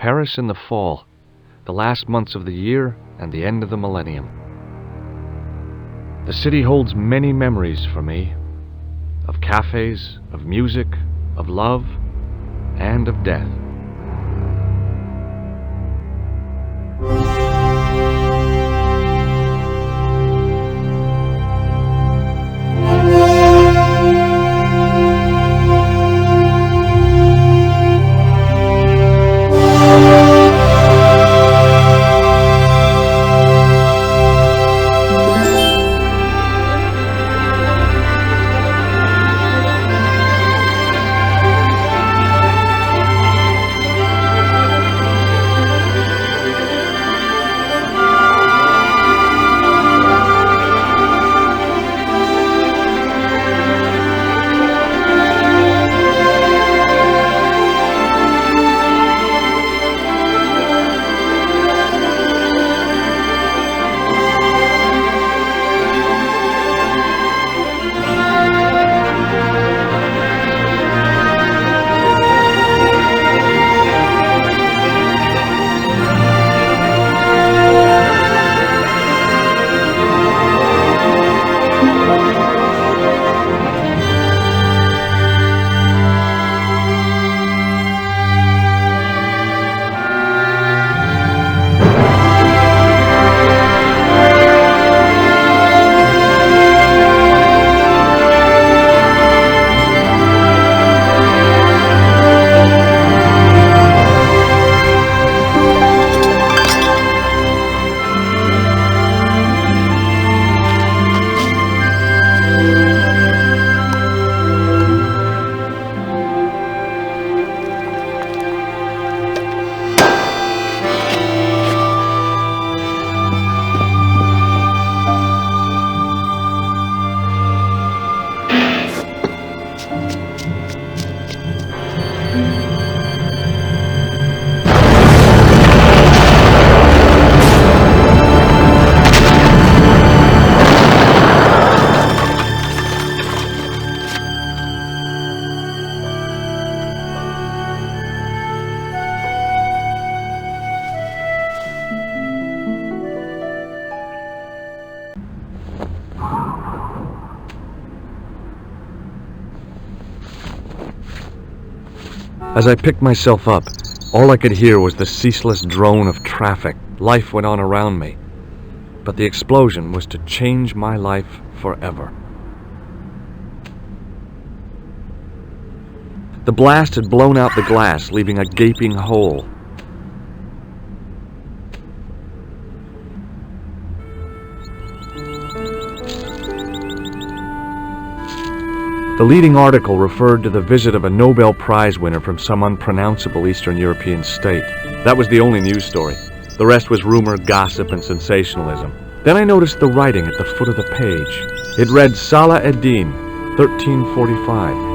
Paris in the fall, the last months of the year and the end of the millennium. The city holds many memories for me, of cafes, of music, of love, and of death. As I picked myself up, all I could hear was the ceaseless drone of traffic. Life went on around me. But the explosion was to change my life forever. The blast had blown out the glass, leaving a gaping hole. The leading article referred to the visit of a Nobel Prize winner from some unpronounceable Eastern European state. That was the only news story. The rest was rumor, gossip, and sensationalism. Then I noticed the writing at the foot of the page. It read Salah ad-Din, 1345.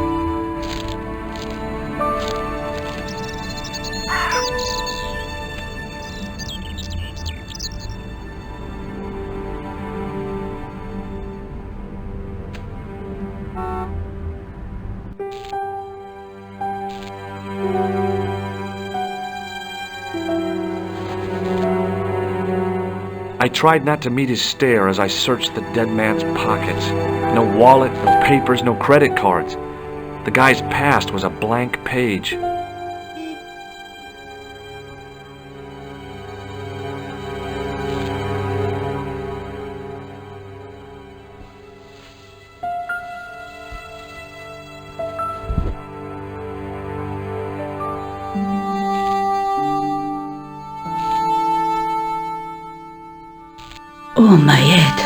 I tried not to meet his stare as I searched the dead man's pockets. No wallet, no papers, no credit cards. The guy's past was a blank page. Oh, my head.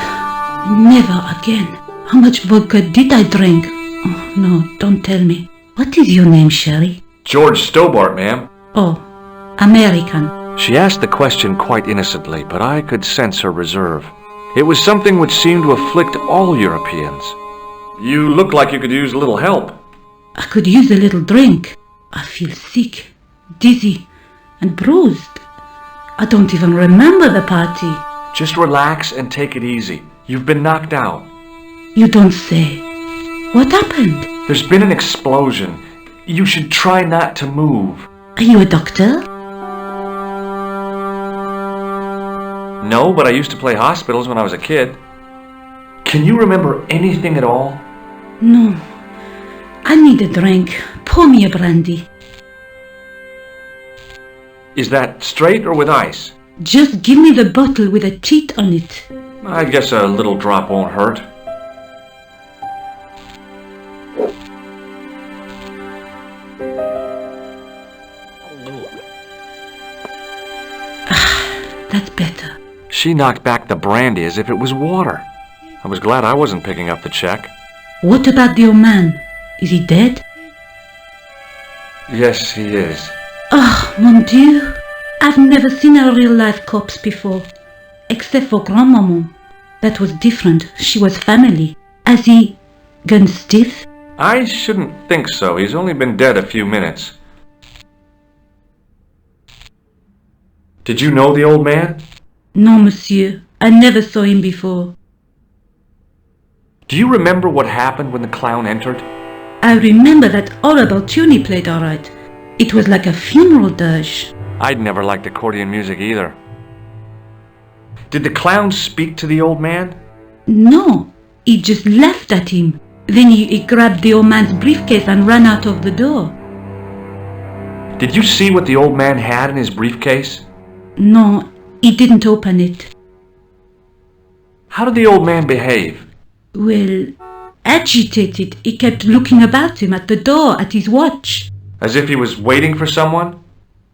Never again. How much vodka did I drink? Oh, no, don't tell me. What is your name, Sherry? George Stobbart, ma'am. Oh, American. She asked the question quite innocently, but I could sense her reserve. It was something which seemed to afflict all Europeans. You look like you could use a little help. I could use a little drink. I feel sick, dizzy, and bruised. I don't even remember the party. Just relax and take it easy. You've been knocked out. You don't say. What happened? There's been an explosion. You should try not to move. Are you a doctor? No, but I used to play hospitals when I was a kid. Can you remember anything at all? No. I need a drink. Pour me a brandy. Is that straight or with ice? Just give me the bottle with a teat on it. I guess a little drop won't hurt. That's better. She knocked back the brandy as if it was water. I was glad I wasn't picking up the check. What about the old man? Is he dead? Yes, he is. Oh, mon Dieu. I've never seen a real-life corpse before. Except for Grandmaman. That was different. She was family. Has he gone stiff? I shouldn't think so. He's only been dead a few minutes. Did you know the old man? No, monsieur. I never saw him before. Do you remember what happened when the clown entered? I remember that horrible tune he played all right. It was like a funeral dirge. I'd never liked accordion music either. Did the clown speak to the old man? No, he just laughed at him. Then he grabbed the old man's briefcase and ran out of the door. Did you see what the old man had in his briefcase? No, he didn't open it. How did the old man behave? Well, agitated. He kept looking about him at the door, at his watch. As if he was waiting for someone?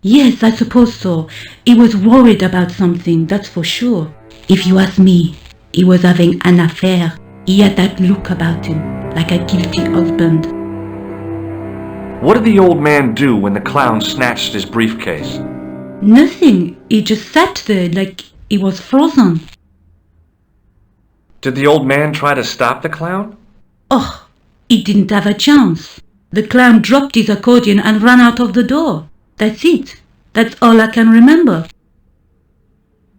Yes, I suppose so. He was worried about something, that's for sure. If you ask me, he was having an affair. He had that look about him, like a guilty husband. What did the old man do when the clown snatched his briefcase? Nothing. He just sat there like he was frozen. Did the old man try to stop the clown? Oh, he didn't have a chance. The clown dropped his accordion and ran out of the door. That's it. That's all I can remember.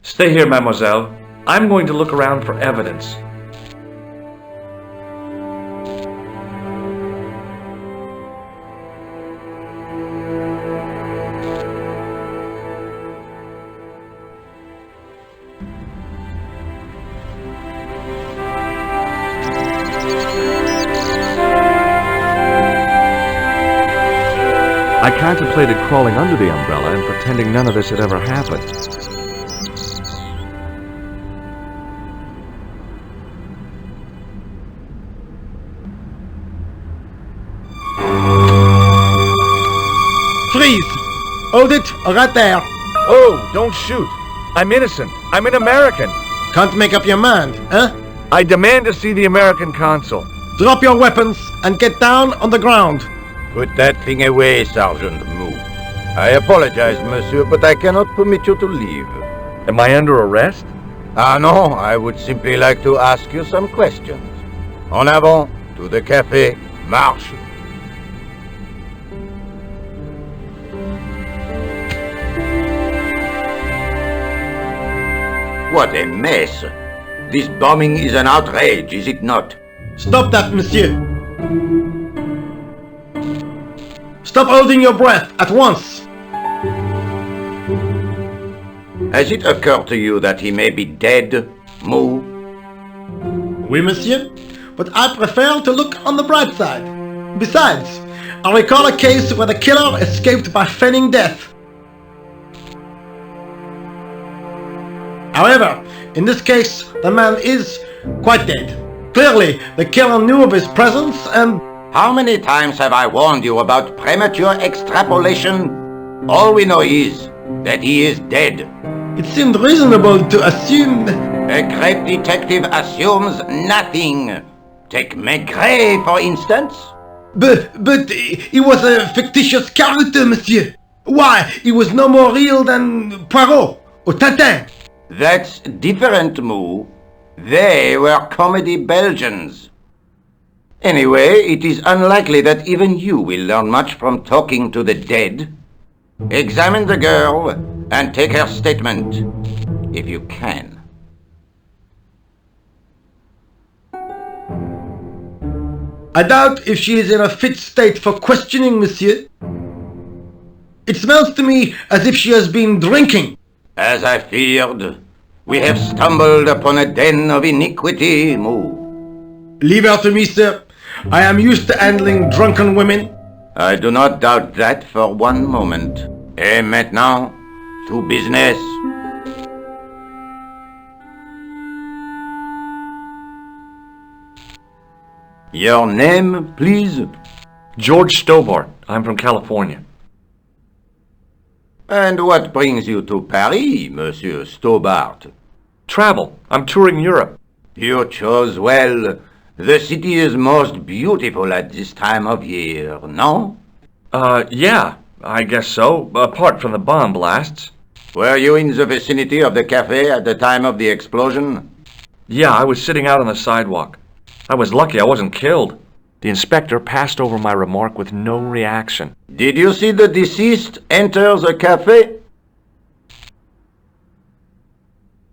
Stay here, mademoiselle. I'm going to look around for evidence. I contemplated crawling under the umbrella and pretending none of this had ever happened. Freeze! Hold it right there. Oh, don't shoot. I'm innocent. I'm an American. Can't make up your mind, huh? I demand to see the American consul. Drop your weapons and get down on the ground. Put that thing away, Sergeant Mou. I apologize, monsieur, but I cannot permit you to leave. Am I under arrest? Ah, no, I would simply like to ask you some questions. En avant, to the café, marche. What a mess. This bombing is an outrage, is it not? Stop that, monsieur. Stop holding your breath at once. Has it occurred to you that he may be dead, Mou? Oui, monsieur, but I prefer to look on the bright side. Besides, I recall a case where the killer escaped by feigning death. However, in this case, the man is quite dead. Clearly, the killer knew of his presence and... How many times have I warned you about premature extrapolation? All we know is that he is dead. It seemed reasonable to assume... A great detective assumes nothing. Take Maigret, for instance. But he was a fictitious character, monsieur. Why, he was no more real than Poirot or Tintin. That's different, Mou. They were comedy Belgians. Anyway, it is unlikely that even you will learn much from talking to the dead. Examine the girl and take her statement, if you can. I doubt if she is in a fit state for questioning, monsieur. It smells to me as if she has been drinking. As I feared, We have stumbled upon a den of iniquity, Moo. Leave her to me, sir. I am used to handling drunken women. I do not doubt that for one moment. Et maintenant, to business. Your name, please? George Stobbart. I'm from California. And what brings you to Paris, Monsieur Stobbart? Travel. I'm touring Europe. You chose well. The city is most beautiful at this time of year, no? Yeah, I guess so, apart from the bomb blasts. Were you in the vicinity of the cafe at the time of the explosion? Yeah, I was sitting out on the sidewalk. I was lucky I wasn't killed. The inspector passed over my remark with no reaction. Did you see the deceased enter the cafe?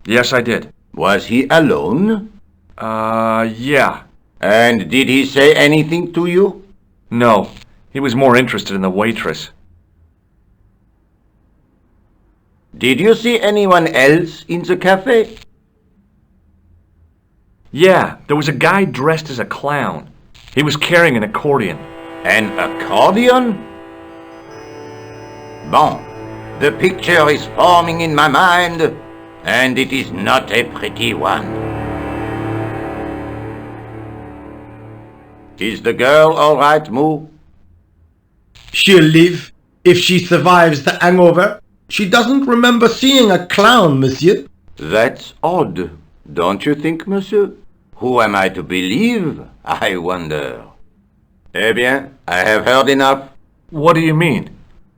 Yes, I did. Was he alone? Yeah. And did he say anything to you? No, he was more interested in the waitress. Did you see anyone else in the cafe? Yeah, there was a guy dressed as a clown. He was carrying an accordion. An accordion? Bon, the picture is forming in my mind, and it is not a pretty one. Is the girl all right, Moo? She'll live if she survives the hangover. She doesn't remember seeing a clown, monsieur. That's odd, don't you think, monsieur? Who am I to believe, I wonder? Eh bien, I have heard enough. What do you mean?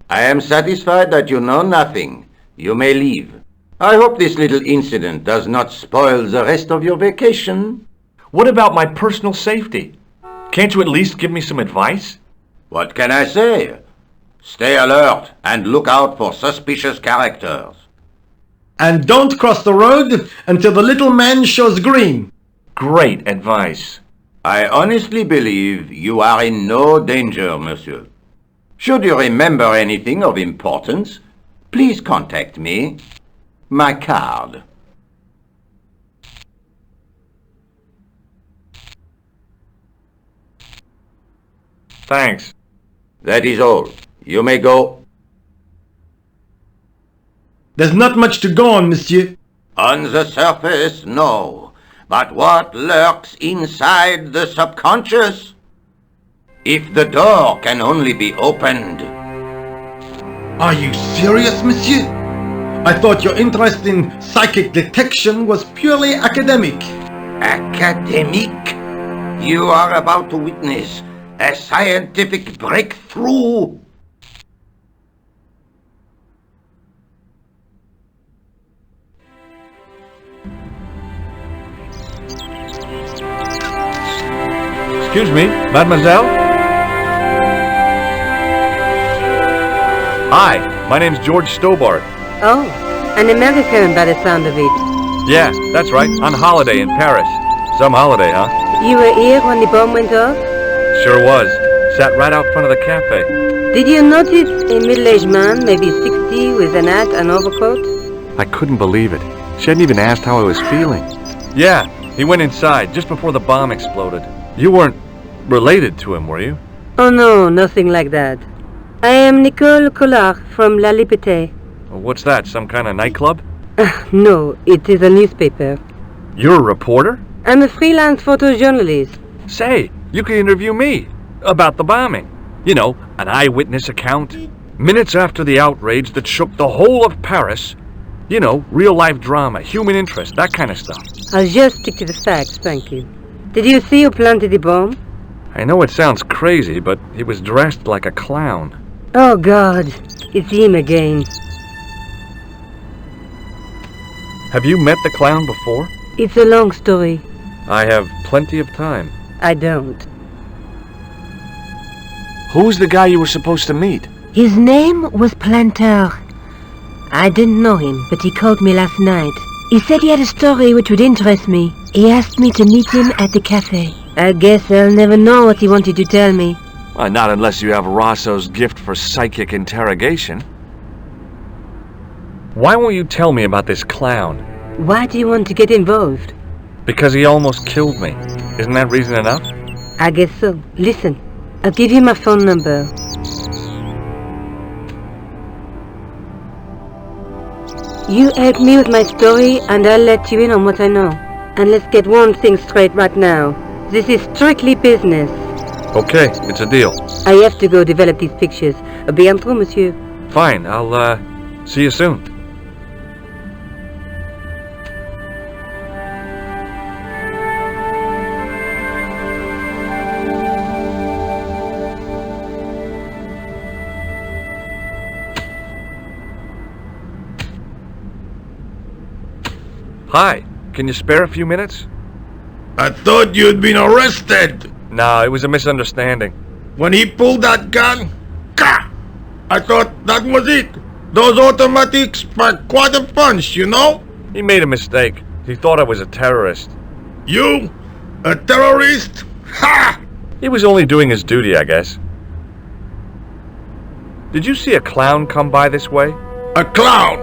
I am satisfied that you know nothing. You may leave. I hope this little incident does not spoil the rest of your vacation. What about my personal safety? Can't you at least give me some advice? What can I say? Stay alert and look out for suspicious characters. And don't cross the road until the little man shows green. Great advice. I honestly believe you are in no danger, monsieur. Should you remember anything of importance, please contact me. My card. Thanks. That is all. You may go. There's not much to go on, monsieur. On the surface, no. But what lurks inside the subconscious? If the door can only be opened. Are you serious, monsieur? I thought your interest in psychic detection was purely academic. Academic? You are about to witness a scientific breakthrough. Excuse me, mademoiselle? Hi, my name's George Stobbart. Oh, an American by the sound of it. Yeah, that's right, on holiday in Paris. Some holiday, huh? You were here when the bomb went off? Sure was. Sat right out front of the cafe. Did you notice a middle-aged man, maybe 60, with an hat and overcoat? I couldn't believe it. She hadn't even asked how I was feeling. Yeah, he went inside just before the bomb exploded. You weren't related to him, were you? Oh no, nothing like that. I am Nicole Collard from La Liberté. What's that, some kind of nightclub? No, it is a newspaper. You're a reporter? I'm a freelance photojournalist. Say, you could interview me about the bombing. You know, an eyewitness account. Minutes after the outrage that shook the whole of Paris. You know, real-life drama, human interest, that kind of stuff. I'll just stick to the facts, thank you. Did you see who planted the bomb? I know it sounds crazy, but he was dressed like a clown. Oh God, it's him again. Have you met the clown before? It's a long story. I have plenty of time. I don't. Who's the guy you were supposed to meet? His name was Planter. I didn't know him, but he called me last night. He said he had a story which would interest me. He asked me to meet him at the cafe. I guess I'll never know what he wanted to tell me. Not unless you have Rosso's gift for psychic interrogation. Why won't you tell me about this clown? Why do you want to get involved? Because he almost killed me. Isn't that reason enough? I guess so. Listen, I'll give you my phone number. You help me with my story and I'll let you in on what I know. And let's get one thing straight right now. This is strictly business. Okay, it's a deal. I have to go develop these pictures. Bientôt, monsieur. Fine, I'll, see you soon. Hi, can you spare a few minutes? I thought you'd been arrested. No, it was a misunderstanding. When he pulled that gun, ka! I thought that was it. Those automatics pack quite a punch, you know? He made a mistake. He thought I was a terrorist. You? A terrorist? Ha! He was only doing his duty, I guess. Did you see a clown come by this way? A clown?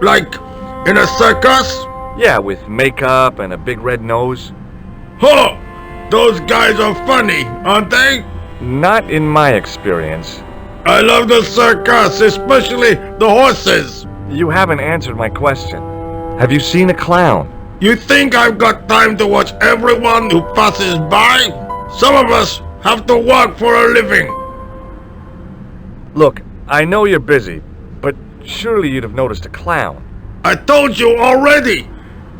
Like in a circus? Yeah, with makeup and a big red nose. Huh! Those guys are funny, aren't they? Not in my experience. I love the circus, especially the horses. You haven't answered my question. Have you seen a clown? You think I've got time to watch everyone who passes by? Some of us have to work for a living. Look, I know you're busy, but surely you'd have noticed a clown. I told you already.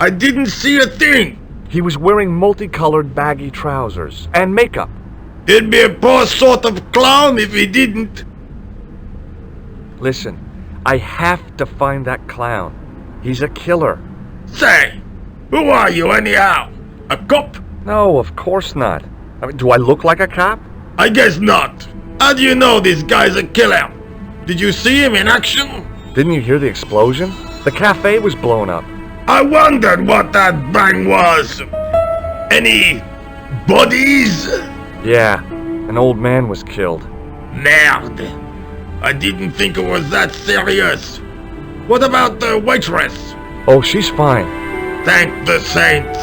I didn't see a thing. He was wearing multicolored baggy trousers and makeup. He'd be a poor sort of clown if he didn't. Listen, I have to find that clown. He's a killer. Say, who are you anyhow? A cop? No, of course not. I mean, do I look like a cop? I guess not. How do you know this guy's a killer? Did you see him in action? Didn't you hear the explosion? The cafe was blown up. I wondered what that bang was. Any bodies? Yeah, an old man was killed. Merde. I didn't think it was that serious. What about the waitress? Oh, she's fine. Thank the saints.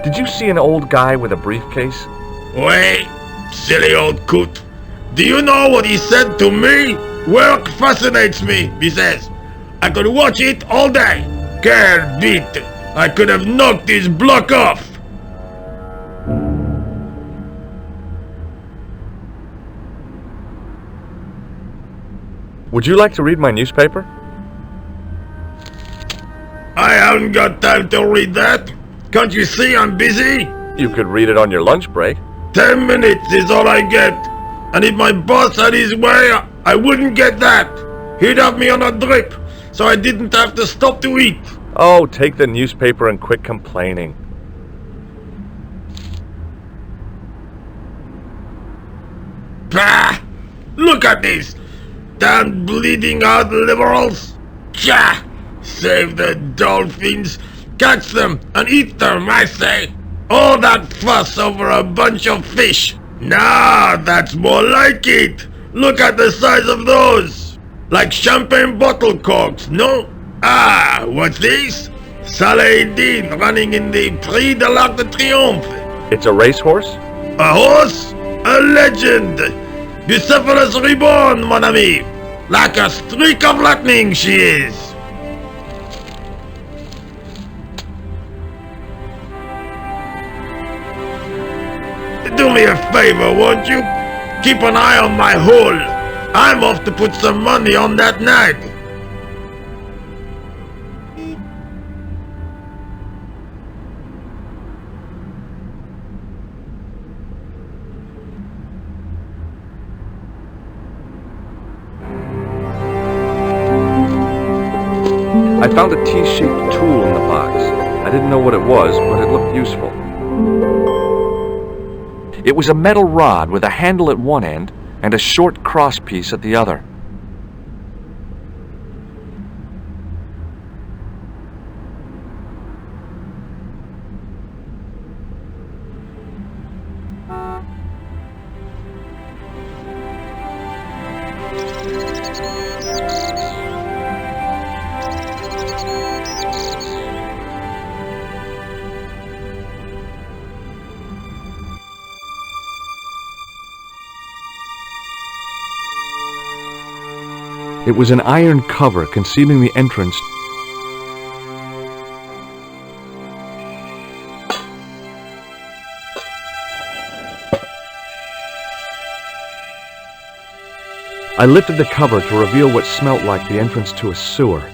Did you see an old guy with a briefcase? Wait, silly old coot. Do you know what he said to me? Work fascinates me, he says. I could watch it all day. Quelle vite. I could have knocked his block off. Would you like to read my newspaper? I haven't got time to read that. Can't you see I'm busy? You could read it on your lunch break. 10 minutes is all I get. And if my boss had his way, I wouldn't get that. He'd have me on a drip, so I didn't have to stop to eat. Oh, take the newspaper and quit complaining. Pah! Look at this. Damn bleeding out liberals. Tcha! Save the dolphins. Catch them and eat them, I say. All that fuss over a bunch of fish. Nah, that's more like it. Look at the size of those. Like champagne bottle corks, no? Ah, what's this? Saladin running in the Prix de l'Arc de Triomphe. It's a racehorse? A horse? A legend. Bucephalus reborn, mon ami. Like a streak of lightning she is. Do me a favor, won't you? Keep an eye on my hole. I'm off to put some money on that nag. I found a T-shaped tool in the box. I didn't know what it was, but it looked useful. It was a metal rod with a handle at one end and a short crosspiece at the other. It was an iron cover concealing the entrance. I lifted the cover to reveal what smelt like the entrance to a sewer.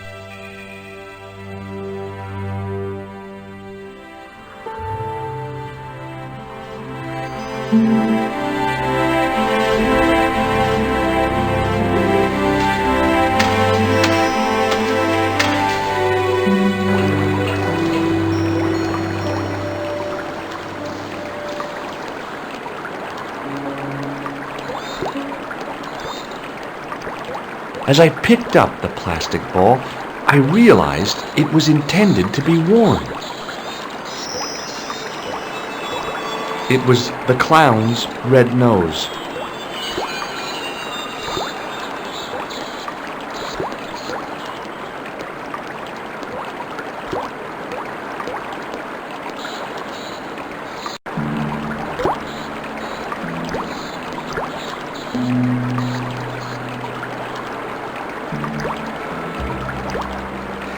As I picked up the plastic ball, I realized it was intended to be worn. It was the clown's red nose.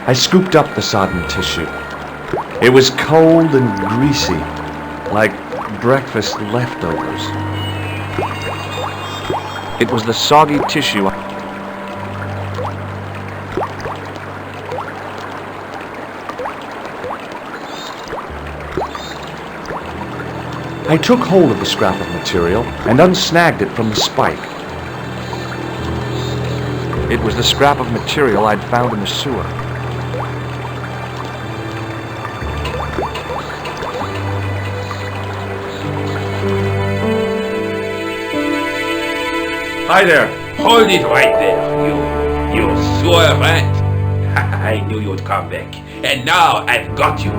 I scooped up the sodden tissue. It was cold and greasy, like breakfast leftovers. It was the soggy tissue. I took hold of the scrap of material and unsnagged it from the spike. It was the scrap of material I'd found in the sewer. Hi there. Hold it right there, you sewer rat. I knew you'd come back, and now I've got you.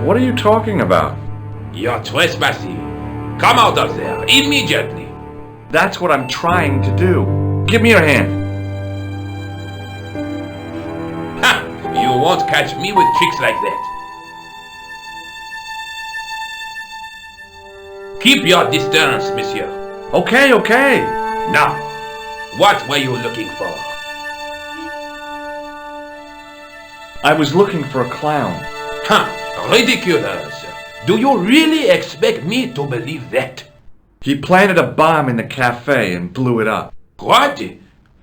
What are you talking about? You're trespassing. Come out of there, immediately. That's what I'm trying to do. Give me your hand. Ha! You won't catch me with tricks like that. Keep your distance, monsieur. Okay, okay. Now, what were you looking for? I was looking for a clown. Huh, ridiculous. Do you really expect me to believe that? He planted a bomb in the cafe and blew it up. What?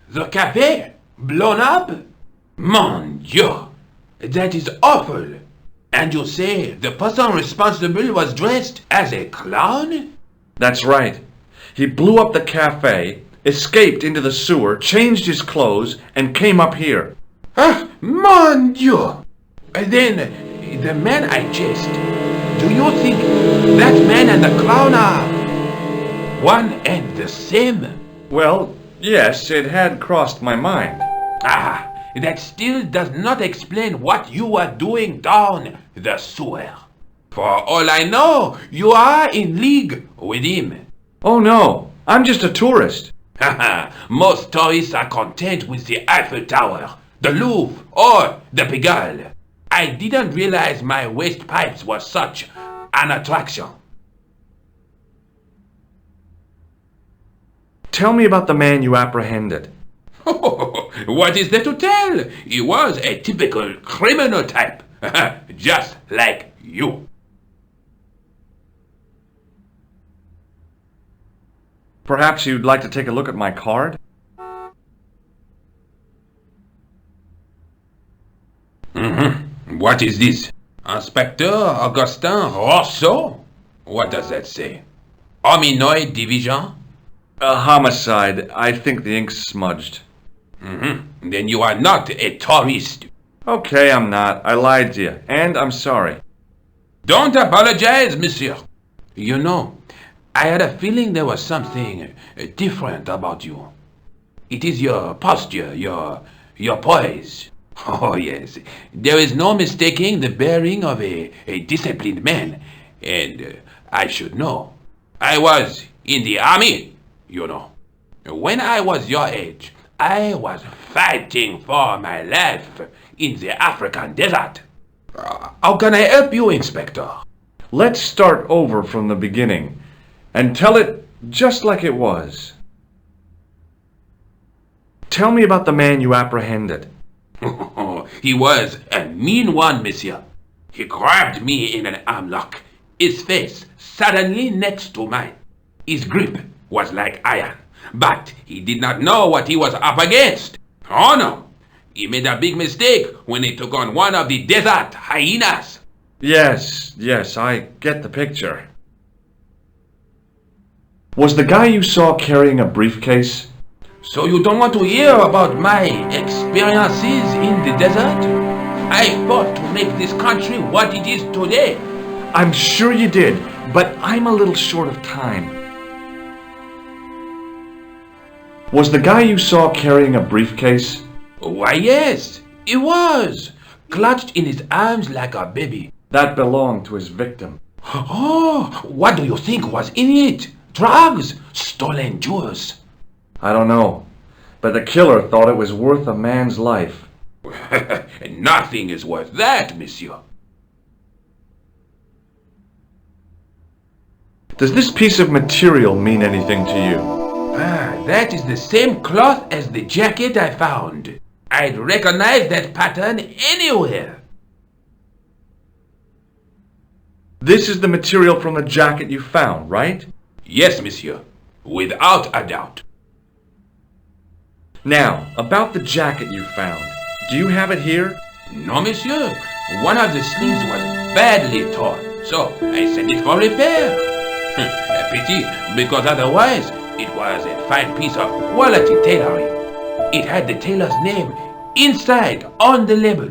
The cafe? Blown up? Mon Dieu, that is awful. And you say the person responsible was dressed as a clown? That's right. He blew up the cafe, escaped into the sewer, changed his clothes, and came up here. Ah, mon Dieu! Then, the man I chased, do you think that man and the clown are one and the same? Well, yes, it had crossed my mind. Ah, that still does not explain what you are doing down the sewer. For all I know, you are in league with him. Oh no, I'm just a tourist. Haha, most tourists are content with the Eiffel Tower, the Louvre, or the Pigalle. I didn't realize my waste pipes were such an attraction. Tell me about the man you apprehended. What is there to tell? He was a typical criminal type, just like you. Perhaps you'd like to take a look at my card? What is this? Inspector Augustin Rousseau? What does that say? Hominoid Division? A homicide. I think the ink's smudged. Then you are not a tourist. Okay, I'm not. I lied to you, and I'm sorry. Don't apologize, monsieur. You know, I had a feeling there was something different about you. It is your posture, your poise. Oh yes, there is no mistaking the bearing of a disciplined man. And I should know. I was in the army, you know. When I was your age, I was fighting for my life in the African desert. How can I help you, Inspector? Let's start over from the beginning and tell it just like it was. Tell me about the man you apprehended. He was a mean one, monsieur. He grabbed me in an armlock, his face suddenly next to mine. His grip was like iron, but he did not know what he was up against. Oh no! He made a big mistake when he took on one of the desert hyenas. Yes, I get the picture. Was the guy you saw carrying a briefcase? So you don't want to hear about my experiences in the desert? I fought to make this country what it is today. I'm sure you did, but I'm a little short of time. Was the guy you saw carrying a briefcase? Why yes, he was, clutched in his arms like a baby. That belonged to his victim. Oh, what do you think was in it? Drugs? Stolen jewels? I don't know, but the killer thought it was worth a man's life. Nothing is worth that, monsieur. Does this piece of material mean anything to you? That is the same cloth as the jacket I found. I'd recognize that pattern anywhere. This is the material from the jacket you found, right? Yes, monsieur, without a doubt. Now, about the jacket you found. Do you have it here? No, monsieur. One of the sleeves was badly torn, so I sent it for repair. A pity, because otherwise it was a fine piece of quality tailoring. It had the tailor's name inside on the label.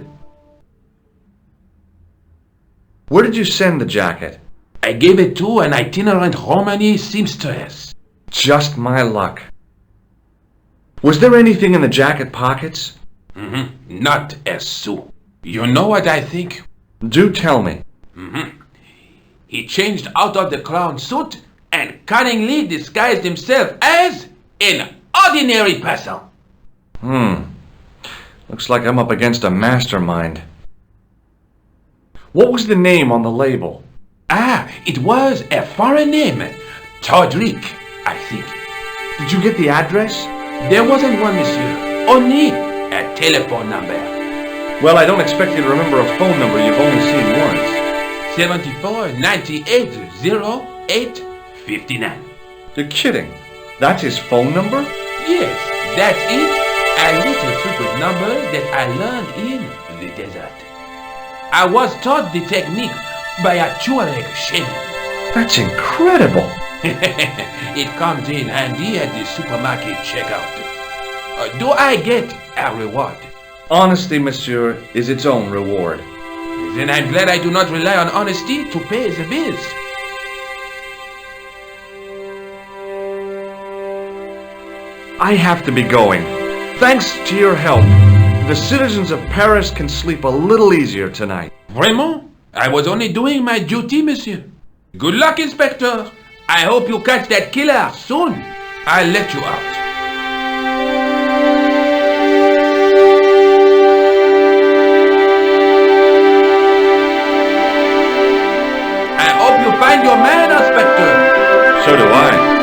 Where did you send the jacket? I gave it to an itinerant Romani seamstress. Just my luck. Was there anything in the jacket pockets? Not a sou. You know what I think? Do tell me. He changed out of the clown suit and cunningly disguised himself as an ordinary person. Looks like I'm up against a mastermind. What was the name on the label? It was a foreign name. Todrick, I think. Did you get the address? There wasn't one, monsieur. Only a telephone number. Well, I don't expect you to remember a phone number you've only seen once. 74 98 08 59. You're kidding. That's his phone number? Yes, that's it. A little trick with numbers that I learned in the desert. I was taught the technique by a Tuareg shaman. That's incredible. It comes in handy at the supermarket checkout. Do I get a reward? Honesty, monsieur, is its own reward. Then I'm glad I do not rely on honesty to pay the bills. I have to be going. Thanks to your help, the citizens of Paris can sleep a little easier tonight. Vraiment? I was only doing my duty, monsieur. Good luck, Inspector. I hope you catch that killer soon. I'll let you out. I hope you find your man, Inspector. So do I.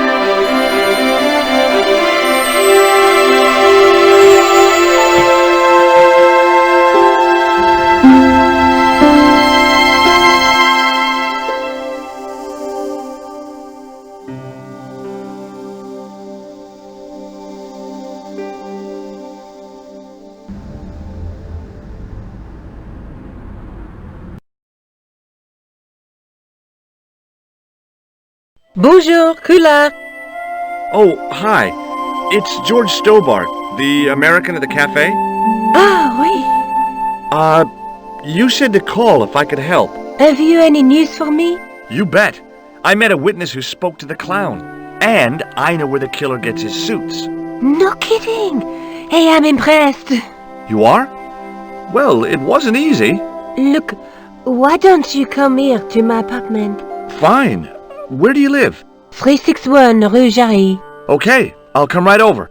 Bonjour, Kula. Oh, hi. It's George Stobbart, the American at the cafe. Ah, oui. You said to call if I could help. Have you any news for me? You bet. I met a witness who spoke to the clown. And I know where the killer gets his suits. No kidding. Hey, I'm impressed. You are? Well, it wasn't easy. Look, why don't you come here to my apartment? Fine. Where do you live? 361 Rue Jarry. Okay, I'll come right over.